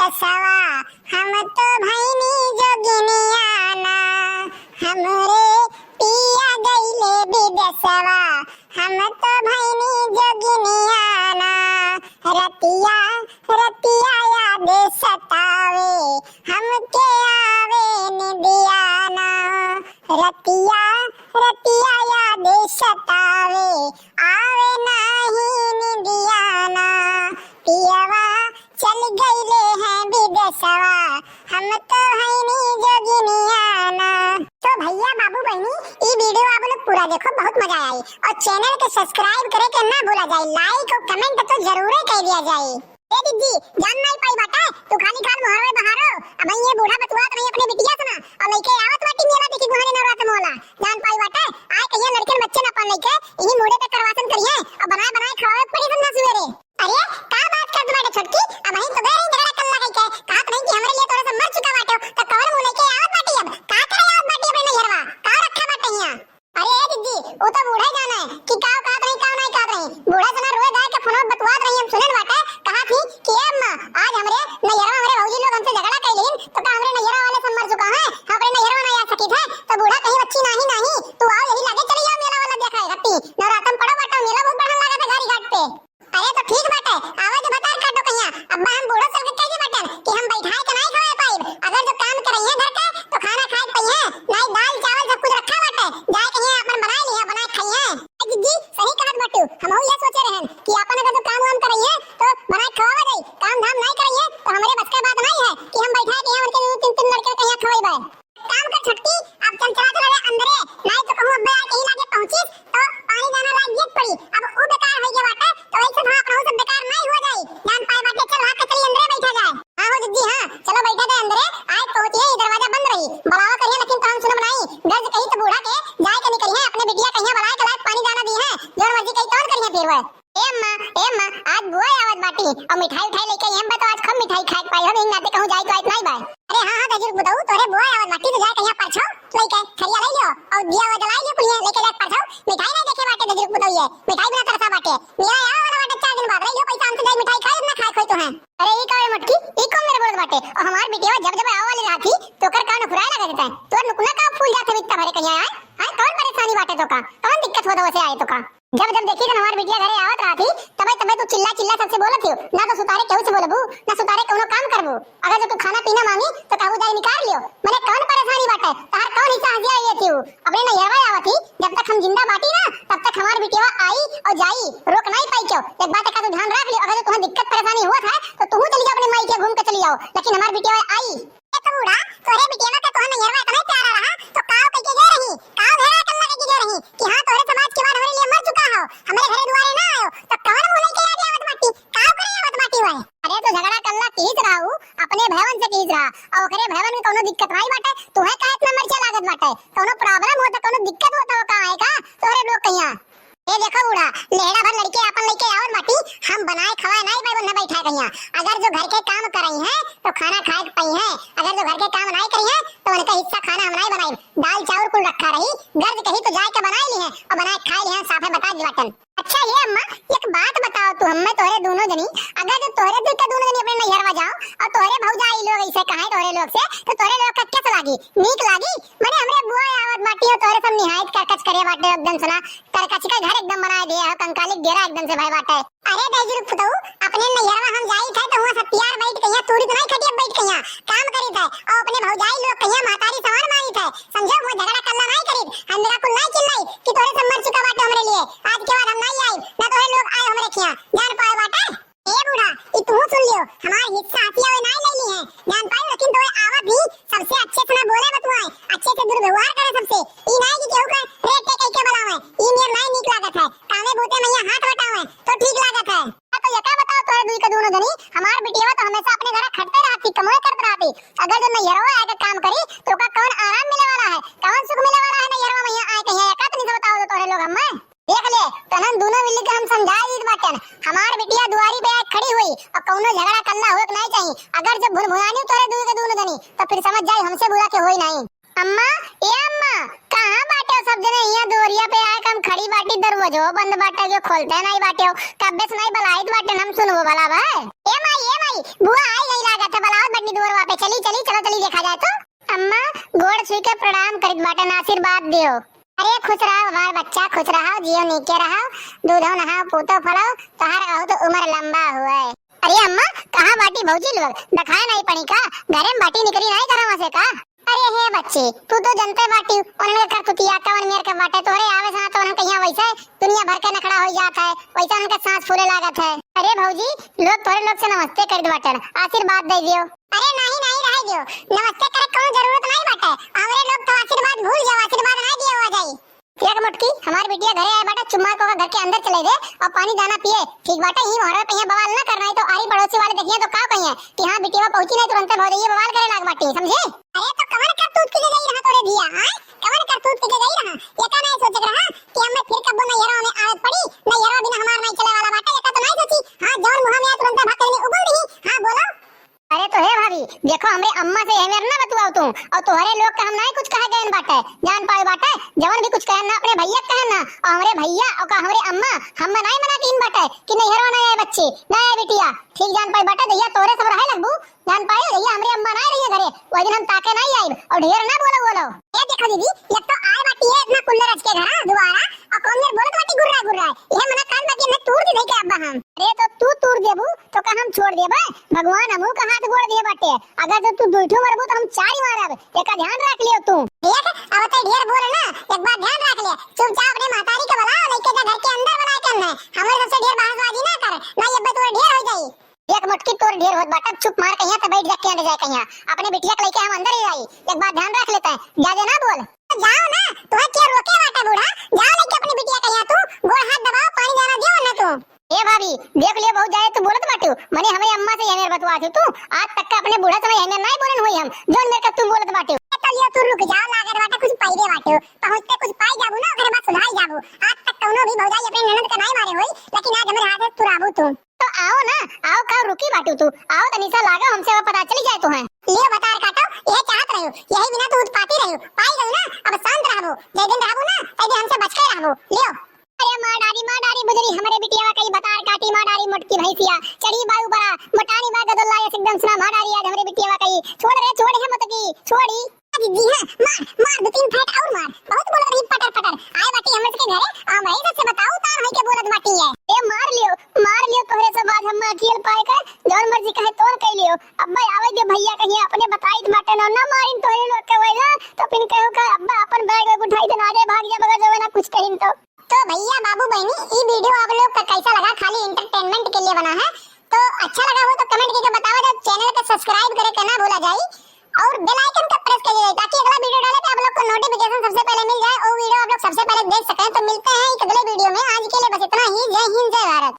बिदसवा हम तो भैनी जोगिनियाना हमरे पिया गईले बिदसवा हम तो भैनी जोगिनियाना रतिया रतिया याद सतावे हमके आवे निदियाना रतिया रतिया याद सतावे आवे नाही निदियाना पियवा चल गईले हैं बिदसवा हम तो हैनी जोगिनियाना। तो भैया बाबू बहनी ये वीडियो आप लोग पूरा देखो, बहुत मजा आई और चैनल के सब्सक्राइब करे के ना भूला जाए, लाइक और कमेंट तो जरूर कर दिया जाए। ए दीदी जान नहीं पाई बाटा तू खाली खाल मोहरवे बहारो अब ये बूढ़ा बतुआ तो अपने बिटिया सुना और लइके आवत बाटी मेला देखी गुहाने नवरात्र मोला जान पाई बाटा आए कहिया लड़के बच्चे ना पाल लइके इही मोड़े पे करवासन करिए और बनाए बनाए खवावे पड़ी सुनना सवेरे। अरे का बात कर तुम्हारे छोटकी अब ही तो गए झगड़ा कर लगा के कहा नहीं कि हमरे लिए थोड़ा सा मर चुका बाटो तो कवर मुंह लेके आवत बाटी अब का करे आवत बाटी अपने नैहरवा का रखा बाटे यहां। अरे दीदी वो तो बूढ़ा जाना है कि का नहीं का नहीं बूढ़ा जना रोए गाय के फोन बतवा रही हम सुनन बाटे कहा थी कि अम्मा आज हमरे नैहरवा हमरे भौजी लोग हमसे झगड़ा कर लेन तो का हमरे नैहरवा वाले से मर चुका है हमरे नैहरवा नहीं आ सकी थे तो बूढ़ा कहीं बच्ची नहीं तू आओ यही लगे चली जाओ मेला वाला देखा है रत्ती नवरात्र पड़ो बाटा मेला बहुत बढ़िया लगा था गाड़ी घाट पे। अरे तो ठीक बाटे आवाज बता काटो कहिया अब्बा हम बूढ़ो सब के कहिए बाटे कि हम बैठाए के नहीं खाए पाए अगर जो काम करइए घर का तो खाना खाए पाइए नहीं दाल चावल सब कुछ रखा बाटे जाए कहिए अपन बनाए लिया बनाए खाइए। दीदी सही कहत बाटू हम ये सोचे रहन कि अपन अगर जो काम वाम करइए तो बनाए खवावे दई काम धाम नहीं करइए तो हमरे बस का बात नहीं है कि हम बैठाए के यहाँ उनके तीन लड़के कहिया खवाइबे। काम कर छुटकी अब चल चला अंदरे नहीं तो कहूं अब्बा कहीं लागे पहुंची तो पानी जाना लाग गिर पड़ी अब वो बेकार हो गया बाटे तो एक से वहां अपना सब बेकार नहीं हो जाए जान पाए बाटे चल वहां कचरी अंदर बैठा जाए। हां हो दीदी हां चलो बैठा जाए अंदरे आए पहुंची है दरवाजा बंद रही बलावा करिए लेकिन काम सुनो नहीं गज कहीं तो बूढ़ा के जाए के नहीं करिए अपने बिटिया कहिया बलाए के लायक पानी जाना दी है जो मर्जी कहीं कौन करिए फिर वो ए अम्मा आज बुआ आवत बाटी और मिठाई उठाई लेके हम तो आज खूब मिठाई खाए पाई हम नाते कहूं जाए तो आज नहीं बाय। अरे हां दजर बताऊं तोरे बुआ आवत बाटी तो जाए कहिया परछो लेके खरिया ले लियो और दिया हुआ जलाई लियो पुलिया लेके लायक परछो मिठाई नहीं देखे बाटे दजर बताऊ ये मिठाई बिना तरसा बाटे मेरा आया वाला बाटे 4 दिन बाद रे यो पैसा हमसे दे मिठाई खाए ना खाए कोई तो है। अरे ई कावे मटकी ई कौन मेरे बोल बाटे और हमार बिटिया जब आवा वाली राती तो कर कान फुराए लगा देता है तोर नुकना का फूल जाते बिकता भरे कहिया आए हां कौन परेशानी बाटे तो का कौन दिक्कत हो दो से आए तो का जब देखी तो हमार बिटिया घरे आवत रहा थी तबे तू चिल्ला सबसे बोलत हो ना तो सुतारे केहू से बोलबू ना सुतारे कोनो काम करबू अगर जो तू खाना पीना मांगी तो काबू जाई निकाल लियो मने कौन परेशानी बाटे तार कौन हिस्सा हजिया ये थी अपने नैहरवा आवत थी जब तक हम जिंदा बाटी ना तब तक हमार बिटिया आई और जाई रोक नहीं पाई क्यों एक बात का तो ध्यान रख लियो अगर तुम्हें दिक्कत परेशानी हुआ था तो तू चली जाओ अपने माई के घूम के चली जाओ लेकिन हमार बिटिया आई तो बूढ़ा तोरे बिटिया का तो नैहरवा इतना प्यारा रहा तो काव कह के जा रही काव भेड़ा कल्ला कह के जा रही कि हां तोरे समाज के बाद हमारे लिए मर चुका हो हमारे घरे दुआरे ना आयो तो कौन मुंह लेके आ गया आवत माटी काव करे आवत माटी होए। अरे तो झगड़ा कल्ला कीज रहा अपने भवन से कीज रहा और ओकरे भवन में कोनो दिक्कत नहीं बाटे तोहे काहे इतना मरचा लागत बाटे कोनो प्रॉब्लम होता कोनो दिक्कत होता हो का है का तोरे लोग कहिया ए देखो बूढ़ा लेड़ा भर लड़के अपन लेके आवत माटी हम बनाए खवाए नहीं भाई बन्ना बैठा कहिया अगर जो घर के काम कर रही हैं तो खाना खाए पई हैं अगर जो घर के काम नहीं करी हैं तो उनका हिस्सा खाना हम नहीं बनाई दाल चावल कुल रखा रही गर्द कही तो जाए के बनाई ली है और बनाए खाए ली हैं साफे बता दिवाटन। अच्छा ये अम्मा एक बात बताओ तू हमें तोरे दोनों जनी अगर जो तोरे दिल के दोनों जनी अपने नैहरवा जाओ और तोरे भौजाई लोग ऐसे कहे तोरे लोग से तो तोरे लोग का कैसे लागी नीक लागी माने हमरे बुआ आवत बाटी और तोरे सब निहायत करकच करे बाटे एकदम सुना करकच का घर एकदम बना दिया है कंकालिक डेरा एकदम से भाई बाटे। अरे दजर फुटाऊ अपने नैहरवा हम जाई थे तो वहां सब प्यार बैठ कहिया तूरी तो नहीं खटिया बैठ कहिया काम करी थे और अपने भौजाई लोग कहिया मातारी सवार मारी थे समझो वो झगड़ा कल्ला नहीं करी हम मेरा कुल नहीं चिल्लाई कि तोरे सब मर चुका बाटे हमरे लिए आज के बाद हम नहीं आई ना तोरे लोग आए हमरे खिया जान पाए बाटे। ए बूढ़ा ई तू सुन लियो हमार हिस्सा हथिया वे नहीं लेली है जान पाए लेकिन तोरे आवत भी सबसे अच्छे से ना बोले बतुआए अच्छे से दुर्व्यवहार करे सबसे ई नहीं कि केहू का रेट कह के बनावे ई मेर नहीं नीक लागत है कामे बोते मैया हाथ बटावे तो ठीक लागत है। तो ये का बताओ तोरे दुई के दोनों जनी हमार बिटिया तो हमेशा अपने घर खटते रहती कमाई करते रहती अगर जो नैहरवा आके काम करी तो का कौन आराम मिले वाला है कौन सुख मिले वाला है नैहरवा मैया आए कहिया का तो नहीं बताओ तोरे लोग हमें देख ले तनन दोनों मिल के हम समझा दी बाटन हमार बिटिया दुआरी पे खड़ी हुई और कौनो झगड़ा करना होक नहीं चाहिए अगर जब भुनभुनानी तोरे दुई के दोनों जनी तो फिर समझ जाई हमसे बुरा के होई नहीं। अम्मा ए अम्मा कहां बाटे सब जने यहाँ दोरिया पे आए हम खड़ी बाटी दरवाजो बंद बाटे जो खोलते नहीं बाटे कब्बे से नहीं बलाइत बाटे हम सुनबो भला भाई ए माई बुआ आई नहीं लागत है बलाओ ही चली, चलो चली देखा जाए तो। अम्मा गोड़ छुई के प्रणाम करित बाटन, आशीर्वाद दियो। अरे खुश रहो हमार बच्चा, खुश रहो, जियो नीके रहो, दूधो नहाओ पूतो फलो, तहार रहो तो उम्र लंबा हुए। अरे अम्मा कहाँ बाटी भौजी लोग, दिखाए नहीं पड़ी का, घरे में बाटी निकली नहीं घरवा से का। अरे हे बच्चे तू तो जनते बाटी उनके कर तुतिया कवन मेर के बाटे तोरे आवे सा तो उन कहिया वैसे दुनिया भर के नखड़ा हो जाता है, वैसा उनका सांस फूले लागत है। अरे भौजी लोग थोड़े लोग से नमस्ते कर दे बाटन, आशीर्वाद दे दियो। अरे नहीं नहीं रह दियो, नमस्ते करे कोनो जरूरत नहीं बाटे, हमरे लोग तो आशीर्वाद भूल जाओ, आशीर्वाद नहीं दियो आ जाई। एक मुटकी हमारी बिटिया घरे आए बाटा, चुम्मा को घर के अंदर चले दे और पानी दाना पिए, ठीक बाटे। ही मोहरा पे बवाल ना करना है तो आरी पड़ोसी वाले देखिए तो का कहिए कि हां बिटिया पहुंची नहीं, तुरंत भौजी ये बवाल करे लाग बाटी, समझे। अरे तो कवन करतूत के गई रहा तोरे दिया, हां कवन करतूत के गई रहा, ये का नहीं सोच रहा कि हमें फिर कब न यरो में आदत पड़ी, न यरो बिना हमार नहीं चले वाला बाटा, ये का तो नहीं सोची। हां जौन मुंह में तुरंत भाग के उबल रही, हां बोलो। अरे तो हे भाभी देखो हमरे अम्मा से एमेर ना बतवाओ तू, और तुम्हारे लोग का हम नहीं कुछ कहे गए बाटे, जान पाए बाटे जवन भी कुछ कहे ना अपने भैया कहे ना, और हमरे भैया और का हमरे अम्मा हम नहीं मना तीन बाटे कि नहीं हरवा नहीं है बच्ची नहीं है बिटिया, ठीक जान पाए बाटे दैया तोरे सब रहे लगबू, जान पाए दैया हमरे अम्मा नहीं रही घरे, वो दिन हम ताके नहीं आई और ढेर ना बोलो। ये देखो दीदी ये तो आए बाटी है इतना कुल्लर रच के घर दोबारा, और कौन मेरे बोलत बाटी गुर्रा ये मना कान बाकी मैं तूर दे के अब्बा हम। अरे तो तू तूर देबू तो का हम छोड़ देबे, भगवान हमहू का हाथ गोड़ दिए बाटे, अगर तो तू दुइठो मरबू तो हम चारी मारब, एका ध्यान रख लियो तू। देख अब तो ढेर बोल ना, एक बार ध्यान रख ले, चुपचाप अपने महतारी के बुला लेके जा घर के अंदर बुला के ना, हमरे सबसे ढेर बहसबाजी ना कर, ना ये तोर ढेर हो जाई। एक मुटकी तोर ढेर होत बाटा, चुप मार कहिया तो बैठ जा के जाए कहिया, अपने बिटिया के लेके हम अंदर ही आई, एक बार ध्यान रख लेते हैं, ज्यादा ना बोल। जाओ ना तू क्या रोके बाटा बूढ़ा, जाओ लेके अपनी बिटिया कहिया तू, गोड़ हाथ दबाओ पानी दाना दियो ना तू। ए भाभी देख लियो बहुत जाए तू बोलत बाटू, मने हमें अम्मा से ये बतवा तू, आज तक का अपने बूढ़ा समय हमें नहीं बोलन हुई हम, जोन मेरे का तू बोलत बाटू। तो लियो तू रुक जाओ लागत बाटा कुछ पाई दे बाटू, पहुंचते कुछ पाई जाबू ना ओकरे बाद सुधाई जाबू, आज तक कौनो भी भौजाई अपने ननद का नहीं मारे होई, लेकिन आज हमारे हाथ से तुराबू तू। तो आओ ना आओ का रुकी बाटू तू, आओ तनिसा लागा हमसे अब पता चली जाए तो है। लियो बतार काटो ये चाहत रहो, यही बिना तू उत्पाती रहो, पाई गई ना अब शांत रहबो, जे दिन रहबो ना ते हमसे बच के रहबो। लियो अरे मां डारी बुजरी हमारे बिटिया कई बतार काटी, मां डारी मोटकी भैंसिया चढ़ी बायू बड़ा मटानी बा गदल्ला ये एकदम सुना, मां डारी आज हमारे बिटिया कई छोड़ है मत की छोड़ी जी हां मार दो तीन फेंट और मार, बहुत बोल रही पटर आए बाटी हमरे के घरे आ मैं सबसे बताऊं तार है के बोलत बाटी है। ए मार लियो तोरे से बात हम अकेल पाए का जौन मर्जी कहे तोर कह लियो, अब्बा आवे दे भैया कहिए अपने बताई बाटे ना मारिन तोरे लोग के वैला तो पिन कहो का अब्बा अपन बैग उठाई दे ना दे भाग जा बगैर जो ना कुछ कहिन तो भैया बाबू बहनी ये वीडियो आप लोग का कैसा लगा, खाली एंटरटेनमेंट के लिए बना है, तो अच्छा लगा हो तो कमेंट करके बताओ, जो चैनल को सब्सक्राइब करे करना भूला जाए और बेल आइकन का प्रेस करिए ताकि अगला वीडियो डाले तो आप लोग को नोटिफिकेशन सबसे पहले मिल जाए और वीडियो आप लोग सबसे पहले देख सकें। तो मिलते हैं एक अगले वीडियो में, आज के लिए बस इतना ही। जय हिंद जय भारत।